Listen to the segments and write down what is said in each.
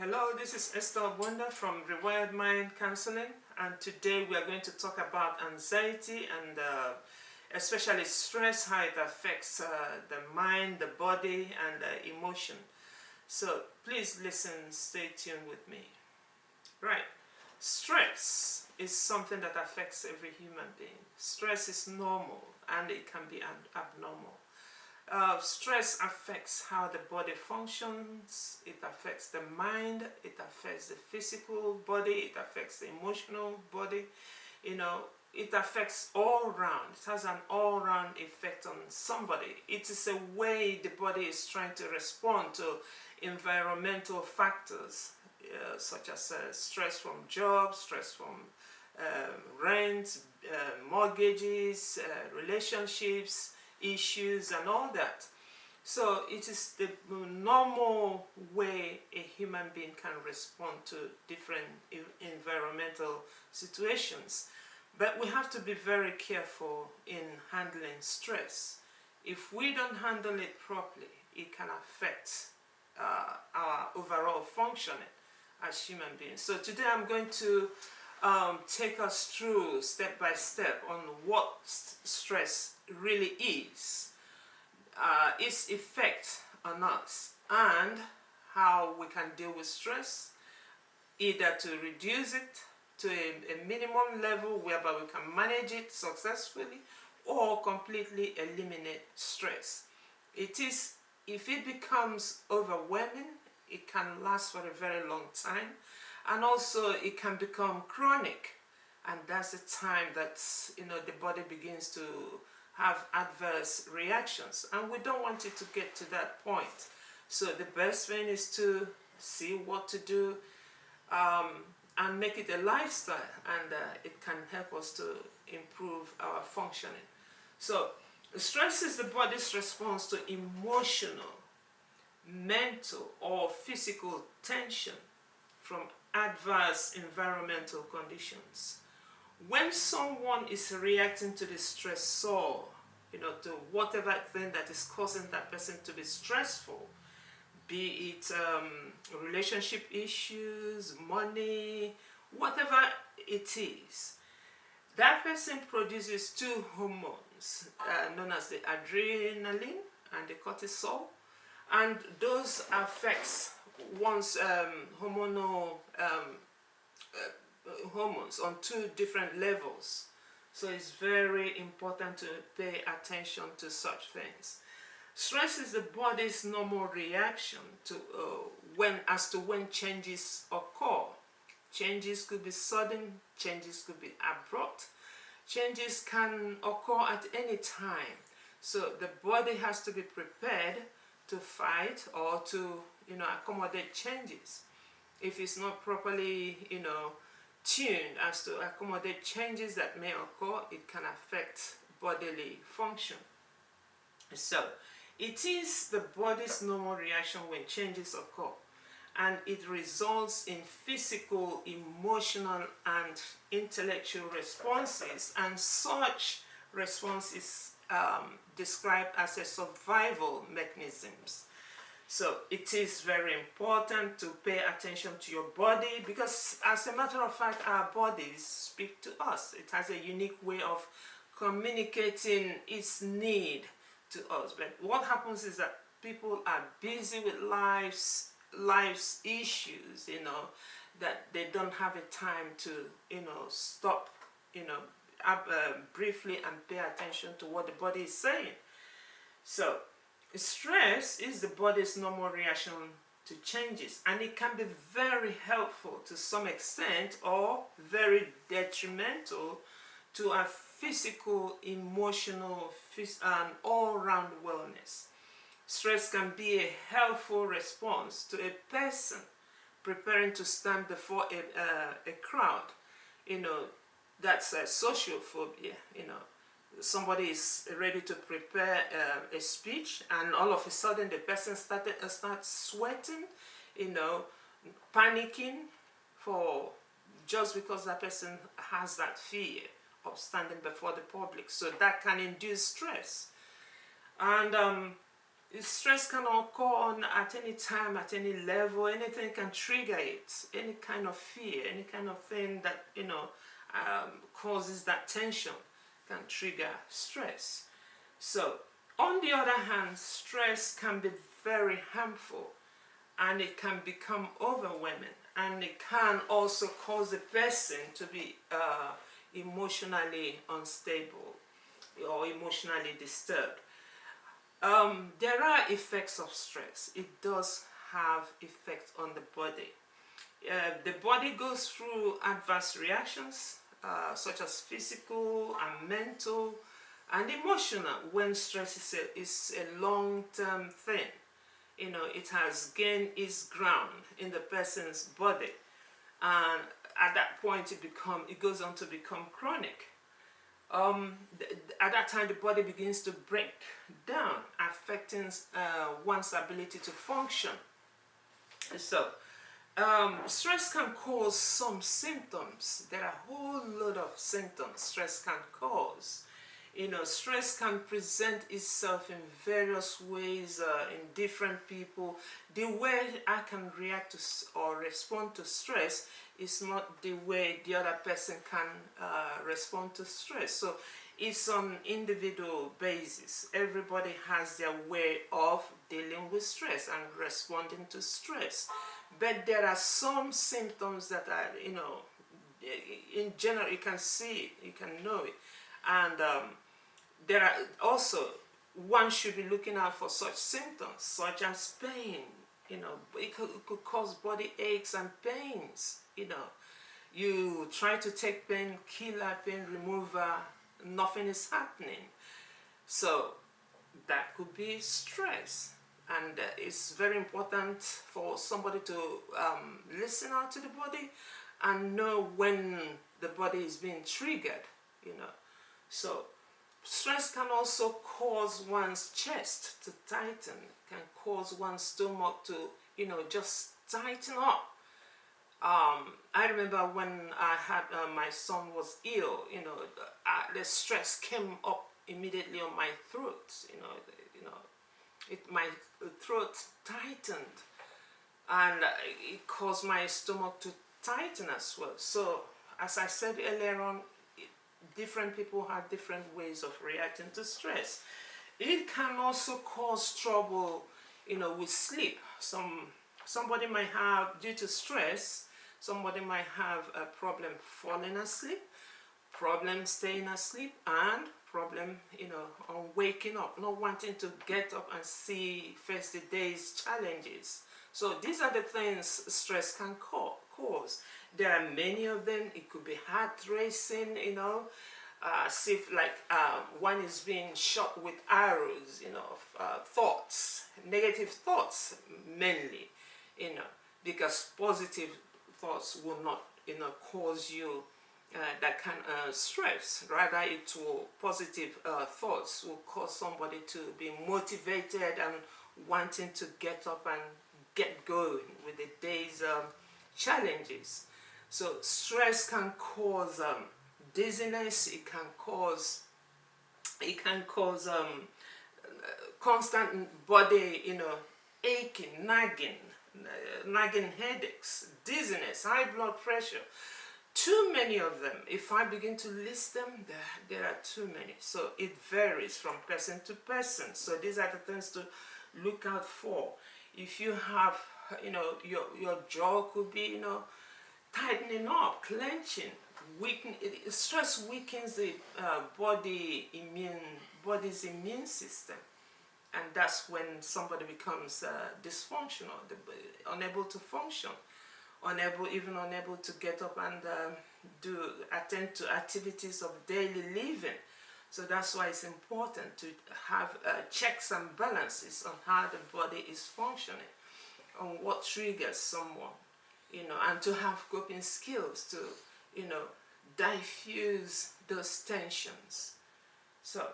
Hello, this is Esther Wonder from Rewired Mind Counseling, and today we are going to talk about anxiety and especially stress, how it affects the mind, the body, and the emotion. So please listen, stay tuned with me. Right. Stress is something that affects every human being. Stress is normal and it can be abnormal. Stress affects how the body functions, it affects the mind, it affects the physical body, it affects the emotional body, it affects all round. It has an all round effect on somebody. It is a way the body is trying to respond to environmental factors such as stress from jobs, stress from rent, mortgages, relationships, issues and all that. So it is the normal way a human being can respond to different environmental situations. But we have to be very careful in handling stress. If we don't handle it properly, it can affect our overall functioning as human beings. So today I'm going to take us through step by step on what stress really is, its effect on us, and how we can deal with stress, either to reduce it to a minimum level whereby we can manage it successfully, or completely eliminate stress. If it becomes overwhelming, it can last for a very long time, and also it can become chronic, and that's the time that the body begins to have adverse reactions, and we don't want it to get to that point. So the best thing is to see what to do and make it a lifestyle, and it can help us to improve our functioning. So stress is the body's response to emotional, mental, or physical tension from adverse environmental conditions. When someone is reacting to the stressor, to whatever thing that is causing that person to be stressful, be it relationship issues, money, whatever it is, that person produces two hormones known as the adrenaline and the cortisol, and those affects one's hormonal hormones on two different levels. So it's very important to pay attention to such things. Stress is the body's normal reaction to when changes occur. Changes could be sudden, changes could be abrupt, changes can occur at any time. So the body has to be prepared to fight or to accommodate changes. If it's not properly tuned as to accommodate changes that may occur, it can affect bodily function. So it is the body's normal reaction when changes occur, and it results in physical, emotional, and intellectual responses, and such response is described as a survival mechanisms. So it is very important to pay attention to your body, because as a matter of fact, our bodies speak to us. It has a unique way of communicating its need to us. But what happens is that people are busy with life's issues, that they don't have a time to, stop, briefly and pay attention to what the body is saying. So stress is the body's normal reaction to changes, and it can be very helpful to some extent or very detrimental to our physical, emotional, and all-round wellness. Stress can be a helpful response to a person preparing to stand before a crowd. That's a social phobia. Somebody is ready to prepare a speech, and all of a sudden the person starts sweating, panicking, for just because that person has that fear of standing before the public. So that can induce stress. And Stress can occur on at any time, at any level. Anything can trigger it. Any kind of fear, any kind of thing that causes that tension can trigger stress. So, on the other hand, stress can be very harmful, and it can become overwhelming, and it can also cause the person to be emotionally unstable or emotionally disturbed. There are effects of stress. It does have effects on the body. The body goes through adverse reactions, such as physical and mental and emotional, when stress is a long-term thing. It has gained its ground in the person's body, and at that point it goes on to become chronic. At that time, the body begins to break down, affecting one's ability to function. So, stress can cause some symptoms. There are a whole lot of symptoms stress can cause. Stress can present itself in various ways in different people. The way I can react to or respond to stress is not the way the other person can respond to stress. So it's on individual basis. Everybody has their way of dealing with stress and responding to stress. But there are some symptoms that are, in general, you can see it, you can know it. And there are also, one should be looking out for such symptoms, such as pain. It could cause body aches and pains. You try to take painkiller, pain remover, nothing is happening. So that could be stress. And it's very important for somebody to listen out to the body and know when the body is being triggered. So stress can also cause one's chest to tighten, can cause one's stomach to, just tighten up. I remember when I had my son was ill, the stress came up immediately on my throat. My throat tightened, and it caused my stomach to tighten as well. So, as I said earlier on, different people have different ways of reacting to stress. It can also cause trouble, with sleep. Somebody might have, due to stress, somebody might have a problem falling asleep, problem staying asleep, and problem, on waking up, not wanting to get up and face the day's challenges. So these are the things stress can cause. There are many of them. It could be heart racing, as if like one is being shot with arrows, thoughts, negative thoughts mainly, because positive thoughts will not, cause you that kind of stress. Rather, positive thoughts will cause somebody to be motivated and wanting to get up and get going with the day's challenges. So stress can cause dizziness. It can cause constant body, aching, nagging headaches, dizziness, high blood pressure. Too many of them. If I begin to list them, there are too many. So it varies from person to person. So these are the things to look out for. If you have, your jaw could be, tightening up, clenching, stress weakens the body's immune system, and that's when somebody becomes dysfunctional, unable to function, unable to get up and attend to activities of daily living. So that's why it's important to have checks and balances on how the body is functioning, on what triggers someone, and to have coping skills to, diffuse those tensions. So,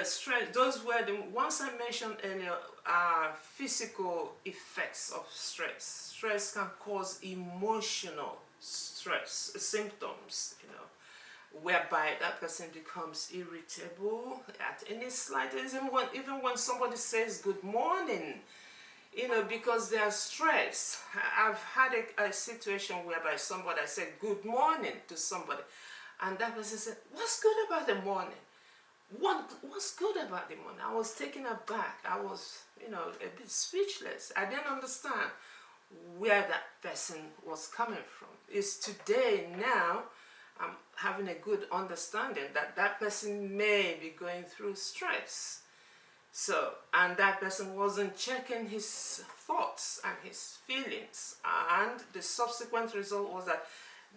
stress, those were the ones I mentioned earlier, are physical effects of stress. Stress can cause emotional stress symptoms, whereby that person becomes irritable at any slightest, even when somebody says good morning, because they are stressed. I've had a situation whereby somebody said good morning to somebody, and that person said, "What's good about the morning? What's good about the morning?" I was taken aback. I was, a bit speechless. I didn't understand where that person was coming from. It's today now I'm having a good understanding that that person may be going through stress. So, and that person wasn't checking his thoughts and his feelings, and the subsequent result was that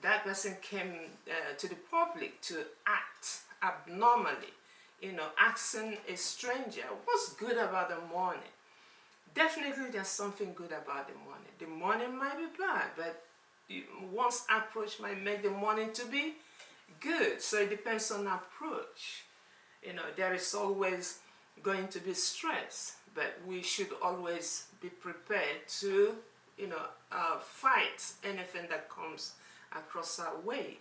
that person came to the public to act abnormally, asking a stranger, "What's good about the morning?" Definitely there's something good about the morning. The morning might be bad, but one's approach might make the morning to be good. So it depends on approach. There is always going to be stress, but we should always be prepared to, fight anything that comes across our way.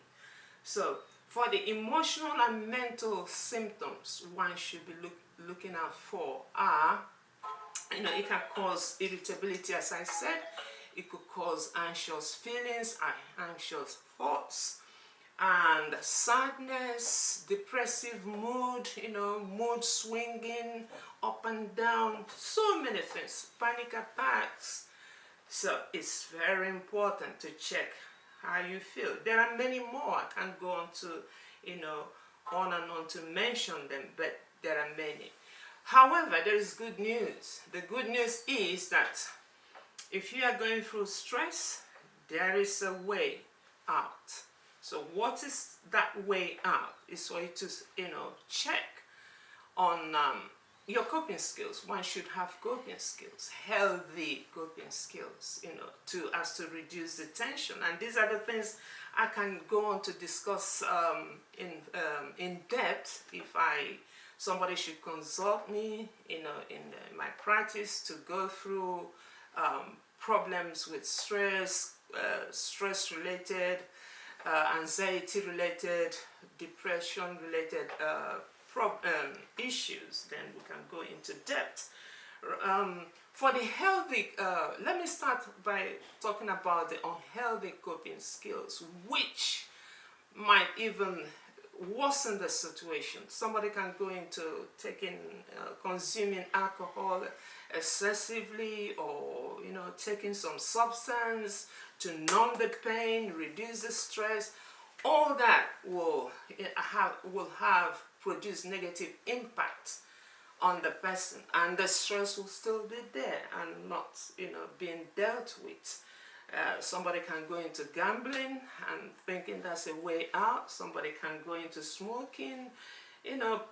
So for the emotional and mental symptoms one should be looking out for are, it can cause irritability, as I said. It could cause anxious feelings, anxious thoughts, and sadness, depressive mood, mood swinging up and down, so many things, panic attacks. So it's very important to check how you feel. There are many more. I can't go on to, on and on to mention them, but there are many. However, there is good news. The good news is that if you are going through stress, there is a way out. So what is that way out? Is for you to, check on your coping skills. One should have coping skills, healthy coping skills, as to reduce the tension. And these are the things I can go on to discuss in depth if somebody should consult me, in my practice, to go through problems with stress, stress-related, anxiety-related, depression-related issues. Then we can go into depth. For the healthy, let me start by talking about the unhealthy coping skills, which might even worsen the situation. Somebody can go into consuming alcohol excessively, or taking some substance to numb the pain, reduce the stress. All that will have produced negative impact on the person, and the stress will still be there and not being dealt with. Somebody can go into gambling and thinking that's a way out. Somebody can go into smoking,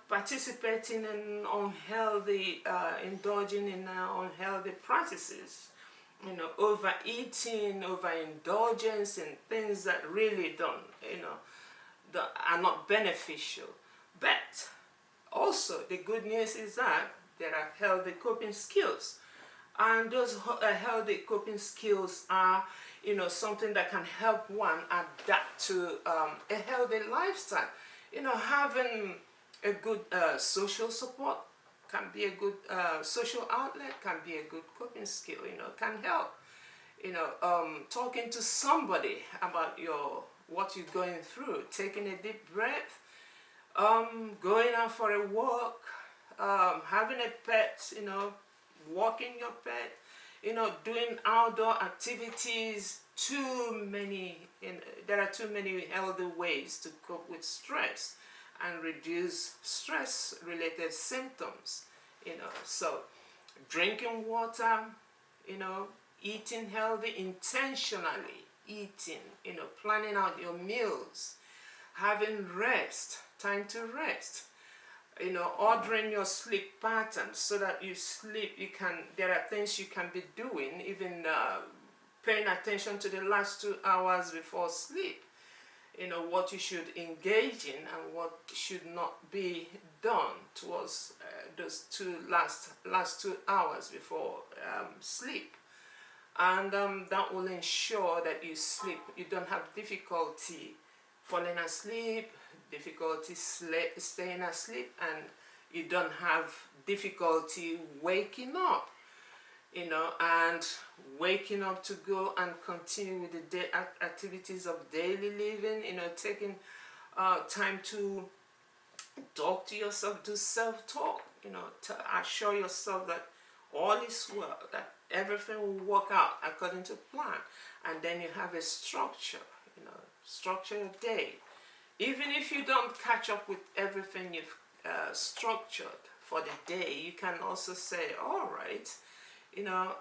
participating in unhealthy, indulging in unhealthy practices, overeating, overindulgence in things that really that are not beneficial. But also the good news is that there are healthy coping skills. And those healthy coping skills are, something that can help one adapt to a healthy lifestyle. Having a good social support can be a good social outlet, can be a good coping skill, can help. Talking to somebody about what you're going through, taking a deep breath, going out for a walk, having a pet, walking your pet, doing outdoor activities. There are too many healthy ways to cope with stress and reduce stress-related symptoms. So drinking water, eating healthy, intentionally eating, planning out your meals, having rest, time to rest. Ordering your sleep pattern so that you sleep. There are things you can be doing, even paying attention to the last 2 hours before sleep. What you should engage in and what should not be done towards those last 2 hours before sleep. And that will ensure that you sleep. You don't have difficulty falling asleep, difficulty staying asleep, and you don't have difficulty waking up, and waking up to go and continue with the activities of daily living, taking time to talk to yourself, do self-talk, to assure yourself that all is well, that everything will work out according to plan. And then you have a structure, structure your day. Even if you don't catch up with everything you've structured for the day, you can also say, all right,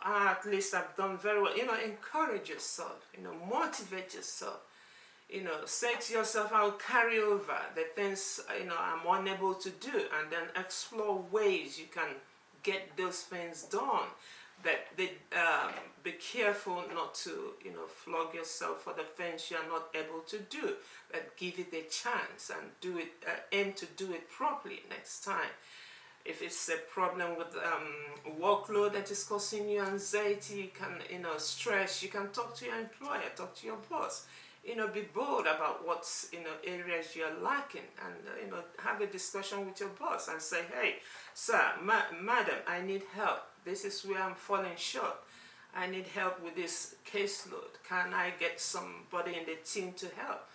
at least I've done very well. Encourage yourself, motivate yourself. Say to yourself, I'll carry over the things, I'm unable to do, and then explore ways you can get those things done. But be careful not to, flog yourself for the things you are not able to do, but give it a chance and do it, aim to do it properly next time. If it's a problem with workload that is causing you anxiety, you can, stress, you can talk to your employer, talk to your boss. Be bold about what's, areas you're lacking, and, have a discussion with your boss and say, hey, sir, madam, I need help. This is where I'm falling short. I need help with this caseload. Can I get somebody in the team to help?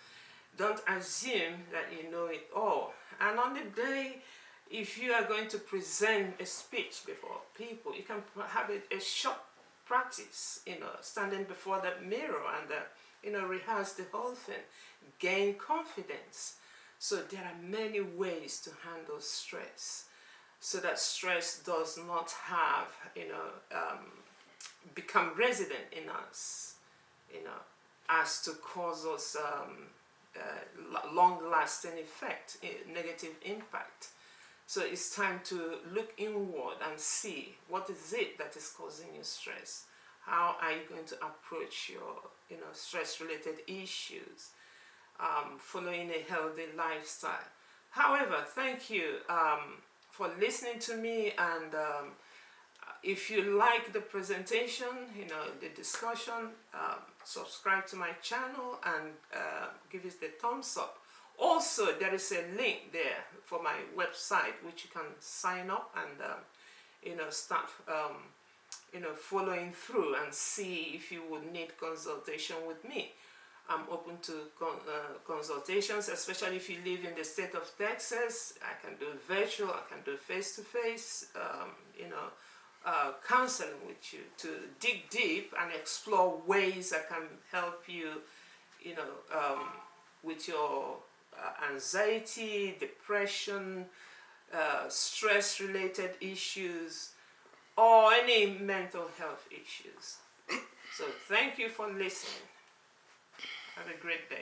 Don't assume that you know it all. And on the day, if you are going to present a speech before people, you can have a short practice, standing before the mirror and rehearse the whole thing, gain confidence. So there are many ways to handle stress, so that stress does not have, become resident in us, as to cause us long-lasting effect, negative impact. So it's time to look inward and see what is it that is causing you stress. How are you going to approach your, stress-related issues, following a healthy lifestyle? However, thank you for listening to me, and if you like the presentation, the discussion, subscribe to my channel and give it the thumbs up. Also, there is a link there for my website, which you can sign up and, start, following through and see if you would need consultation with me. I'm open to consultations, especially if you live in the state of Texas. I can do virtual, I can do face-to-face, counseling with you to dig deep and explore ways I can help you, with your anxiety, depression, stress-related issues, or any mental health issues. So thank you for listening. Have a great day.